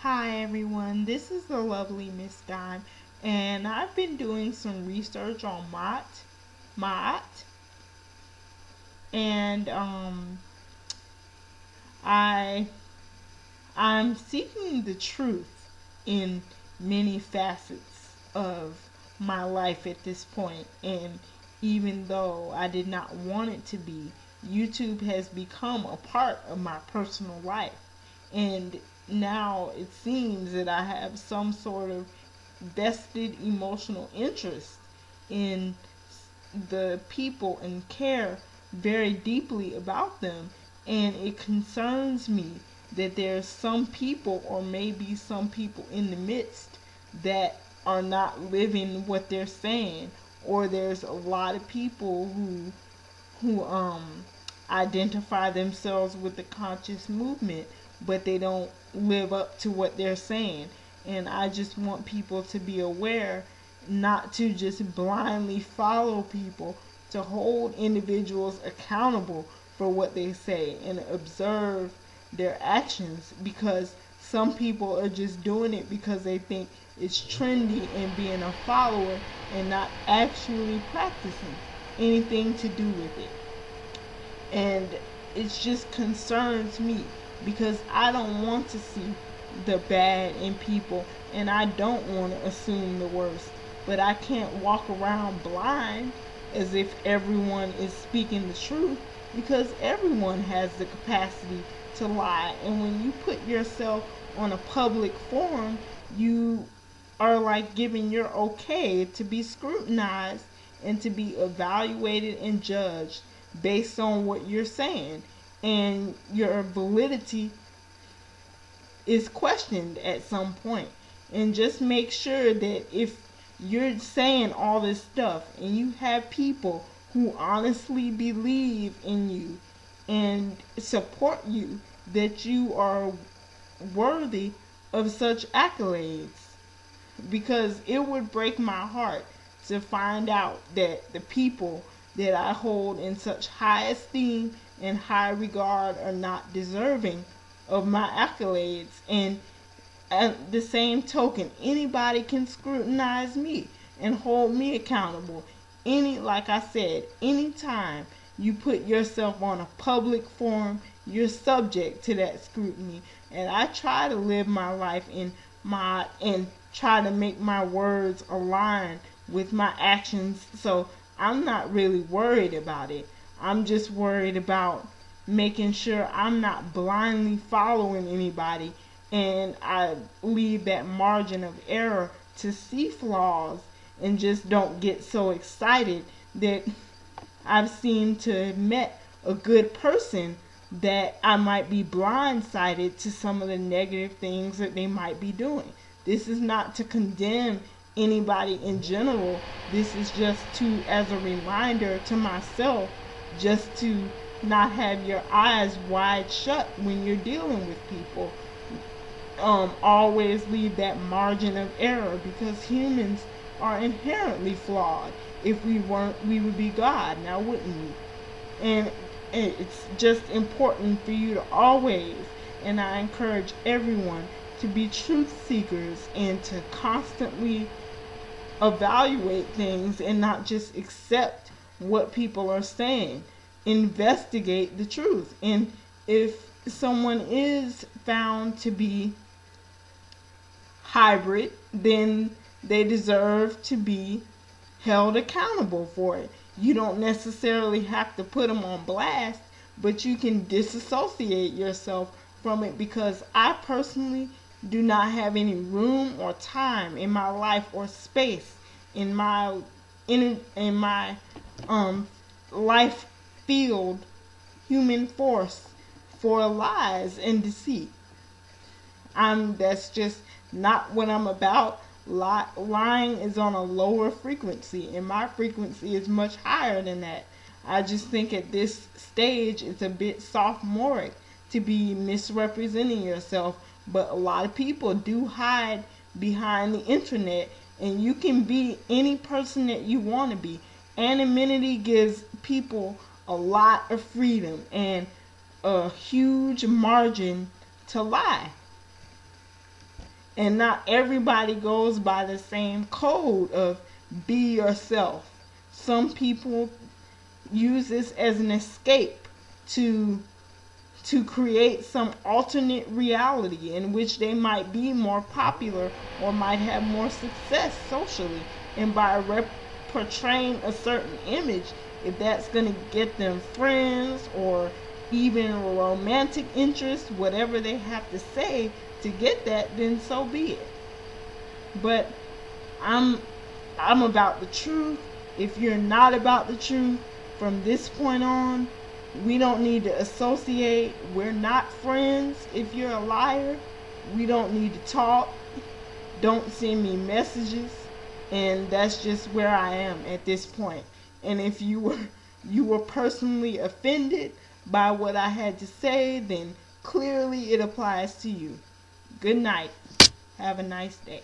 Hi everyone, this is the lovely Miss Dime, and I've been doing some research on Mott, and I I'm seeking the truth in many facets of my life at this point, and even though I did not want it to be, YouTube has become a part of my personal life, and now it seems that I have some sort of vested emotional interest in the people and care very deeply about them. And it concerns me that there's some people, or maybe some people in the midst, that are not living what they're saying, or there's a lot of people who identify themselves with the conscious movement, but they don't live up to what they're saying. And I just want people to be aware, not to just blindly follow people, to hold individuals accountable for what they say and observe their actions, because some people are just doing it because they think it's trendy and being a follower, and not actually practicing anything to do with it. And it just concerns me because I don't want to see the bad in people, and I don't want to assume the worst, but I can't walk around blind as if everyone is speaking the truth, because everyone has the capacity to lie. And when you put yourself on a public forum, you are like giving your okay to be scrutinized and to be evaluated and judged based on what you're saying, and your validity is questioned at some point. And just make sure that if you're saying all this stuff and you have people who honestly believe in you and support you, that you are worthy of such accolades. Because it would break my heart to find out that the people that I hold in such high esteem and high regard are not deserving of my accolades. And at the same token, anybody can scrutinize me and hold me accountable. Like I said, anytime you put yourself on a public forum, you're subject to that scrutiny. And I try to live my life and try to make my words align with my actions. So I'm not really worried about it. I'm just worried about making sure I'm not blindly following anybody, and I leave that margin of error to see flaws, and just don't get so excited that I've seemed to have met a good person, that I might be blindsided to some of the negative things that they might be doing. This is not to condemn anybody in general. This is just to, as a reminder to myself, just to not have your eyes wide shut when you're dealing with people. Always leave that margin of error, because humans are inherently flawed. If we weren't, we would be God, now wouldn't we? And it's just important for you to always, and I encourage everyone to be truth seekers and to constantly evaluate things and not just accept what people are saying. Investigate the truth. And if someone is found to be hybrid, then they deserve to be held accountable for it. You don't necessarily have to put them on blast, but you can disassociate yourself from it, because I personally do not have any room or time in my life or space in my life field, human force, for lies and deceit. That's just not what I'm about. Lying is on a lower frequency, and my frequency is much higher than that. I just think at this stage it's a bit sophomoric to be misrepresenting yourself, but a lot of people do hide behind the internet, and you can be any person that you want to be. Anonymity gives people a lot of freedom and a huge margin to lie. And not everybody goes by the same code of be yourself. Some people use this as an escape to create some alternate reality in which they might be more popular or might have more success socially. And by portraying a certain image, if that's going to get them friends or even a romantic interest, whatever they have to say to get that, then so be it. But I'm about the truth. If you're not about the truth, from this point on, we don't need to associate. We're not friends if you're a liar. We don't need to talk. Don't send me messages. And that's just where I am at this point. And if you were personally offended by what I had to say, then clearly it applies to you. Good night. Have a nice day.